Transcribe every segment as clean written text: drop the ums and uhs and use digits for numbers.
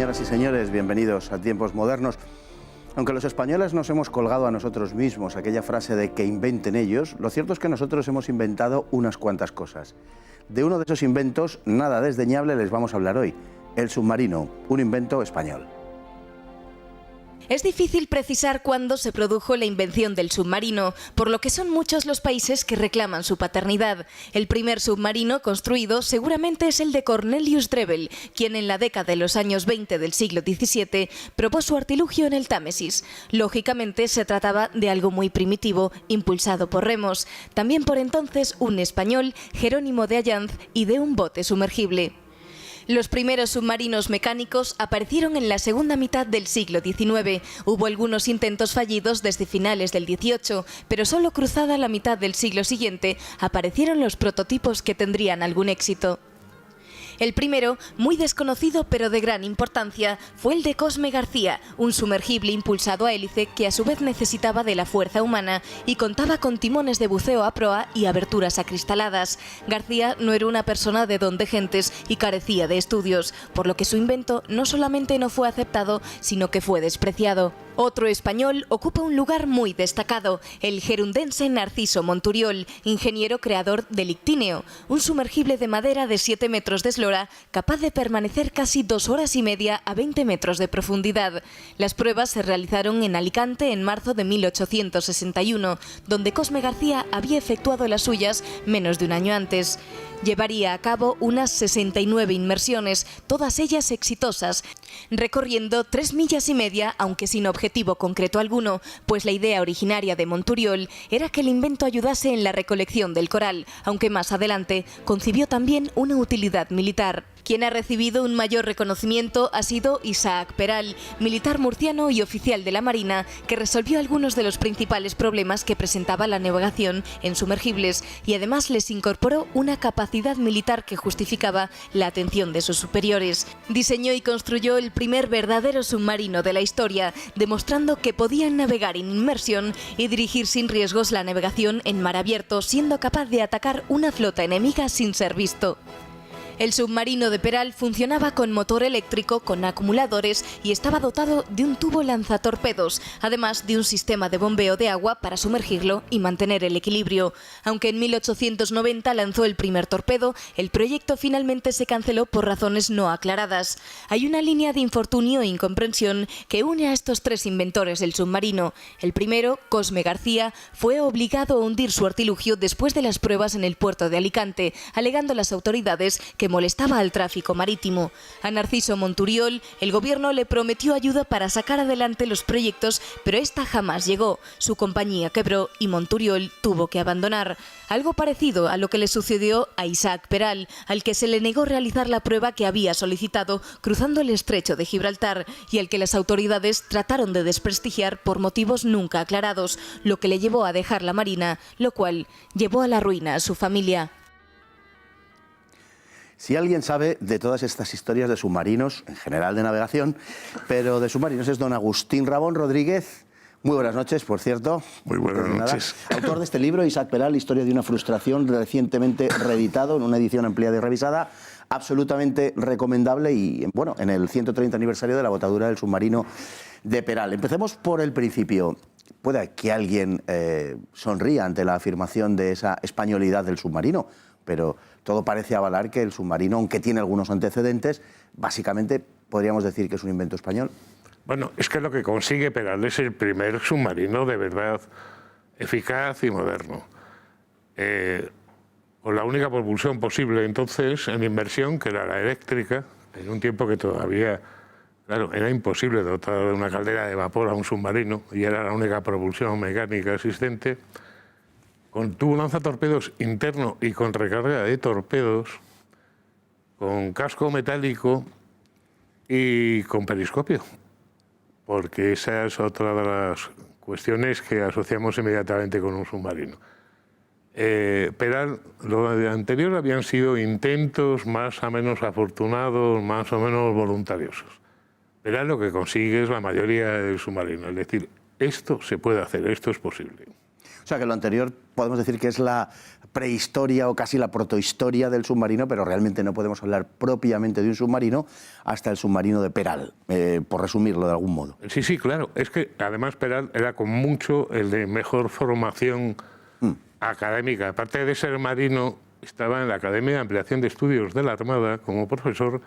señoras y señores, bienvenidos a Tiempos Modernos. Aunque los españoles nos hemos colgado a nosotros mismos aquella frase de que inventen ellos, lo cierto es que nosotros hemos inventado unas cuantas cosas. De uno de esos inventos, nada desdeñable, les vamos a hablar hoy: el submarino, un invento español. Es difícil precisar cuándo se produjo la invención del submarino, por lo que son muchos los países que reclaman su paternidad. El primer submarino construido seguramente es el de Cornelius Drebbel, quien en la década de los años 20 del siglo XVII probó su artilugio en el Támesis. Lógicamente se trataba de algo muy primitivo, impulsado por remos, también por entonces un español, Jerónimo de Allanz, y de un bote sumergible. Los primeros submarinos mecánicos aparecieron en la segunda mitad del siglo XIX. Hubo algunos intentos fallidos desde finales del XVIII, pero solo cruzada la mitad del siglo siguiente aparecieron los prototipos que tendrían algún éxito. El primero, muy desconocido pero de gran importancia, fue el de Cosme García, un sumergible impulsado a hélice que a su vez necesitaba de la fuerza humana y contaba con timones de buceo a proa y aberturas acristaladas. García no era una persona de don de gentes y carecía de estudios, por lo que su invento no solamente no fue aceptado, sino que fue despreciado. Otro español ocupa un lugar muy destacado, el gerundense Narciso Monturiol, ingeniero creador del Ictíneo, un sumergible de madera de 7 metros de eslora, capaz de permanecer casi 2 horas y media a 20 metros de profundidad. Las pruebas se realizaron en Alicante en marzo de 1861, donde Cosme García había efectuado las suyas menos de un año antes. Llevaría a cabo unas 69 inmersiones, todas ellas exitosas, recorriendo 3,5 millas, aunque sin objetivo concreto alguno, pues la idea originaria de Monturiol era que el invento ayudase en la recolección del coral, aunque más adelante concibió también una utilidad militar. Quien ha recibido un mayor reconocimiento ha sido Isaac Peral, militar murciano y oficial de la Marina, que resolvió algunos de los principales problemas que presentaba la navegación en sumergibles y además les incorporó una capacidad militar que justificaba la atención de sus superiores. Diseñó y construyó el primer verdadero submarino de la historia, demostrando que podían navegar en inmersión y dirigir sin riesgos la navegación en mar abierto, siendo capaz de atacar una flota enemiga sin ser visto. El submarino de Peral funcionaba con motor eléctrico, con acumuladores y estaba dotado de un tubo lanzatorpedos, además de un sistema de bombeo de agua para sumergirlo y mantener el equilibrio. Aunque en 1890 lanzó el primer torpedo, el proyecto finalmente se canceló por razones no aclaradas. Hay una línea de infortunio e incomprensión que une a estos tres inventores del submarino. El primero, Cosme García, fue obligado a hundir su artilugio después de las pruebas en el puerto de Alicante, alegando las autoridades que molestaba al tráfico marítimo. A Narciso Monturiol, el gobierno le prometió ayuda para sacar adelante los proyectos, pero esta jamás llegó. Su compañía quebró y Monturiol tuvo que abandonar. Algo parecido a lo que le sucedió a Isaac Peral, al que se le negó realizar la prueba que había solicitado cruzando el estrecho de Gibraltar y al que las autoridades trataron de desprestigiar por motivos nunca aclarados, lo que le llevó a dejar la Marina, lo cual llevó a la ruina a su familia. Si alguien sabe de todas estas historias de submarinos, en general de navegación, pero de submarinos, es don Agustín Rabón Rodríguez. Muy buenas noches, por cierto. Muy buenas noches. Autor de este libro, Isaac Peral, Historia de una frustración, recientemente reeditado en una edición ampliada y revisada, absolutamente recomendable y, bueno, en el 130 aniversario de la botadura del submarino de Peral. Empecemos por el principio. Puede que alguien sonría ante la afirmación de esa españolidad del submarino, pero todo parece avalar que el submarino, aunque tiene algunos antecedentes, básicamente podríamos decir que es un invento español. Bueno, es que lo que consigue Peral es el primer submarino de verdad eficaz y moderno. Con la única propulsión posible entonces en inmersión, que era la eléctrica, en un tiempo que todavía, claro, era imposible dotar de una caldera de vapor a un submarino y era la única propulsión mecánica existente. Con tubo lanzatorpedos interno y con recarga de torpedos, con casco metálico y con periscopio, porque esa es otra de las cuestiones que asociamos inmediatamente con un submarino. Peral, lo anterior habían sido intentos más o menos afortunados, más o menos voluntariosos. Peral lo que consigue es la mayoría del submarino, es decir, esto se puede hacer, esto es posible. O sea que lo anterior podemos decir que es la prehistoria o casi la protohistoria del submarino, pero realmente no podemos hablar propiamente de un submarino hasta el submarino de Peral, por resumirlo de algún modo. Sí, sí, claro. Es que además Peral era con mucho el de mejor formación académica. Aparte de ser marino, estaba en la Academia de Ampliación de Estudios de la Armada como profesor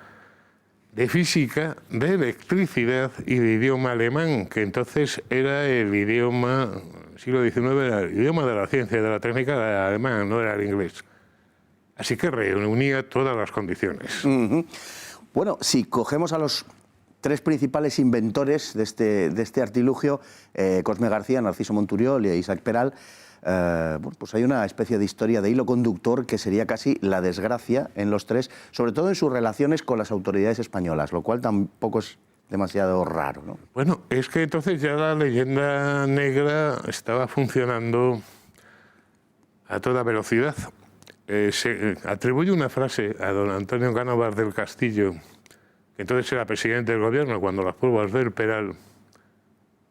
de física, de electricidad y de idioma alemán, que entonces era el idioma, siglo XIX, era el idioma de la ciencia y de la técnica del alemán, no era el inglés. Así que reunía todas las condiciones. Bueno, si cogemos a los tres principales inventores de este artilugio, Cosme García, Narciso Monturiol y Isaac Peral, bueno, pues hay una especie de historia de hilo conductor que sería casi la desgracia en los tres, sobre todo en sus relaciones con las autoridades españolas, lo cual tampoco es demasiado raro, ¿no? Bueno, es que entonces ya la leyenda negra estaba funcionando a toda velocidad. Se atribuye una frase a don Antonio Cánovas del Castillo, que entonces era presidente del gobierno cuando las pruebas del Peral,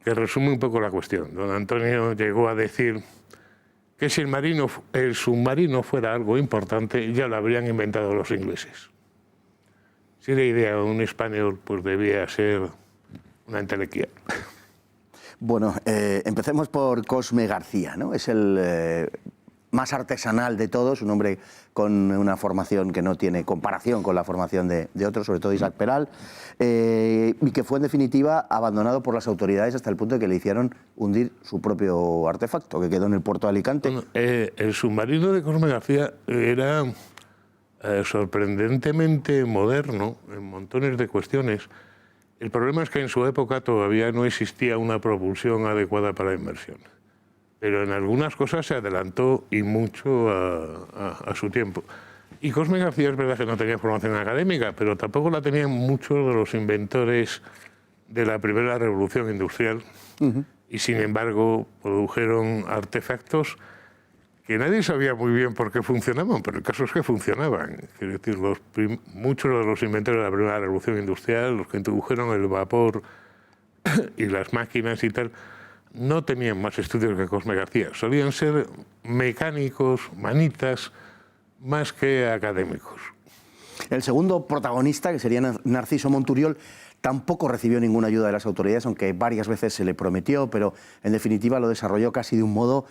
que resume un poco la cuestión. Don Antonio llegó a decir que si el submarino fuera algo importante, ya lo habrían inventado los ingleses. Si la idea de un español, pues debía ser una entelequia. Bueno, empecemos por Cosme García, ¿no? Es el más artesanal de todos, un hombre con una formación que no tiene comparación con la formación de otros, sobre todo Isaac Peral, y que fue en definitiva abandonado por las autoridades hasta el punto de que le hicieron hundir su propio artefacto, que quedó en el puerto de Alicante. Bueno, el submarino de Cosme García era sorprendentemente moderno en montones de cuestiones. El problema es que en su época todavía no existía una propulsión adecuada para la inmersión. Pero en algunas cosas se adelantó y mucho a su tiempo. Y Cosme García es verdad que no tenía formación académica, pero tampoco la tenían muchos de los inventores de la primera revolución industrial. Y sin embargo produjeron artefactos que nadie sabía muy bien por qué funcionaban, pero el caso es que funcionaban. Quiero decir, muchos de los inventores de la primera revolución industrial, los que introdujeron el vapor y las máquinas y tal, no tenían más estudios que Cosme García. Solían ser mecánicos, manitas, más que académicos. El segundo protagonista, que sería Narciso Monturiol, tampoco recibió ninguna ayuda de las autoridades, aunque varias veces se le prometió, pero en definitiva lo desarrolló casi de un modo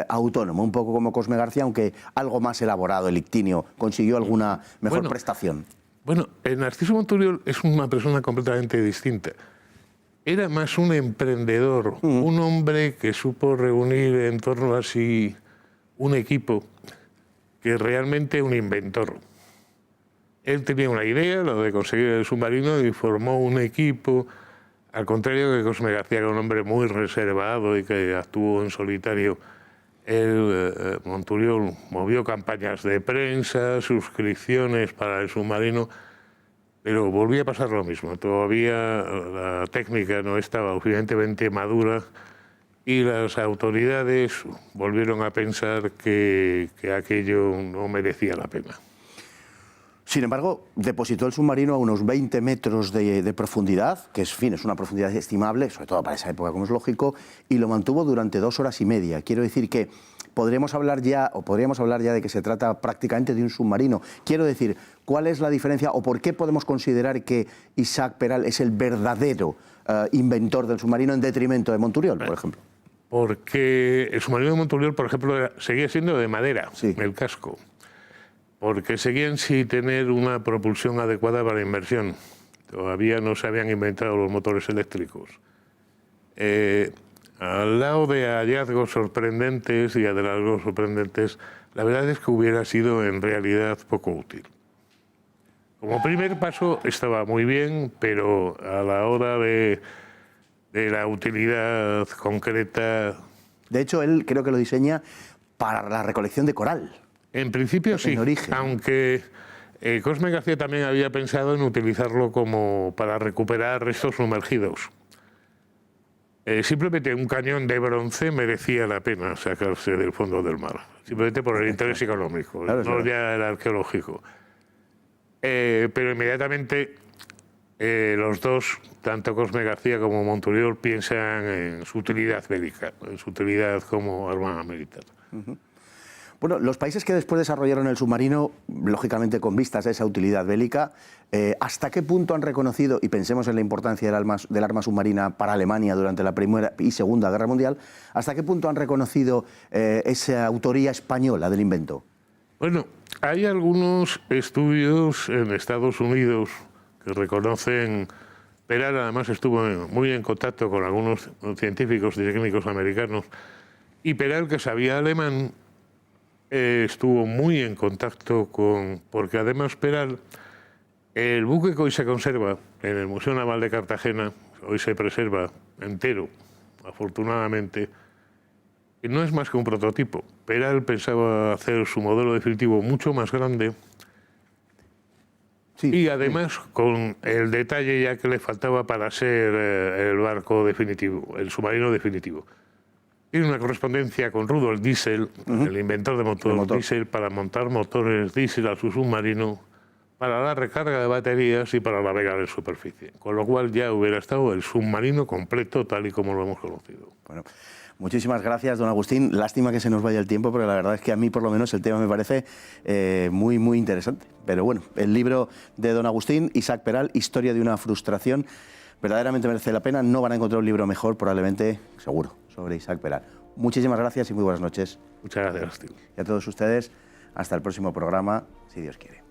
autónomo, un poco como Cosme García, aunque algo más elaborado, el ictinio, consiguió alguna mejor prestación. Bueno, Narciso Monturiol es una persona completamente distinta. Era más un emprendedor, un hombre que supo reunir en torno a sí un equipo que realmente un inventor. Él tenía una idea, lo de conseguir el submarino, y formó un equipo, al contrario que Cosme García, que era un hombre muy reservado y que actuó en solitario. Monturiol movió campañas de prensa, suscripciones para el submarino, pero volvía a pasar lo mismo. Todavía la técnica no estaba suficientemente madura y las autoridades volvieron a pensar que aquello no merecía la pena. Sin embargo, depositó el submarino a unos 20 metros de profundidad, que es una profundidad estimable, sobre todo para esa época, como es lógico, y lo mantuvo durante 2 horas y media. Quiero decir que podríamos hablar ya de que se trata prácticamente de un submarino. Quiero decir, ¿cuál es la diferencia o por qué podemos considerar que Isaac Peral es el verdadero inventor del submarino en detrimento de Monturiol, por ejemplo? Porque el submarino de Monturiol, por ejemplo, seguía siendo de madera, sí, el casco. Porque seguían sin tener una propulsión adecuada para la inmersión. Todavía no se habían inventado los motores eléctricos. Al lado de hallazgos sorprendentes y hallazgos sorprendentes, la verdad es que hubiera sido en realidad poco útil. Como primer paso estaba muy bien, pero a la hora de la utilidad concreta... De hecho, él creo que lo diseña para la recolección de coral. En principio sí, aunque Cosme García también había pensado en utilizarlo como para recuperar restos sumergidos. Simplemente un cañón de bronce merecía la pena sacarse del fondo del mar, simplemente por el interés económico, claro, no ya el arqueológico. Pero inmediatamente los dos, tanto Cosme García como Monturiol, piensan en su utilidad bélica, en su utilidad como arma militar. Bueno, los países que después desarrollaron el submarino, lógicamente con vistas a esa utilidad bélica, ¿hasta qué punto han reconocido, y pensemos en la importancia del arma submarina para Alemania durante la Primera y Segunda Guerra Mundial, hasta qué punto han reconocido esa autoría española del invento? Bueno, hay algunos estudios en Estados Unidos que reconocen. Peral además estuvo muy en contacto con algunos científicos y técnicos americanos, y Peral, que sabía alemán, estuvo muy en contacto porque además Peral, el buque que hoy se conserva en el Museo Naval de Cartagena, hoy se preserva entero, afortunadamente, y no es más que un prototipo. Peral pensaba hacer su modelo definitivo mucho más grande, sí, y además con el detalle ya que le faltaba para ser el barco definitivo, el submarino definitivo. Tiene una correspondencia con Rudolf Diesel, el inventor de motor Diesel, para montar motores Diesel a su submarino, para la recarga de baterías y para navegar en superficie. Con lo cual ya hubiera estado el submarino completo tal y como lo hemos conocido. Bueno, muchísimas gracias, don Agustín. Lástima que se nos vaya el tiempo, pero la verdad es que a mí por lo menos el tema me parece muy, muy interesante. Pero bueno, el libro de don Agustín, Isaac Peral, Historia de una frustración, verdaderamente merece la pena. No van a encontrar un libro mejor, probablemente, seguro, sobre Isaac Peral. Muchísimas gracias y muy buenas noches. Muchas gracias, tío. Y a todos ustedes, hasta el próximo programa, si Dios quiere.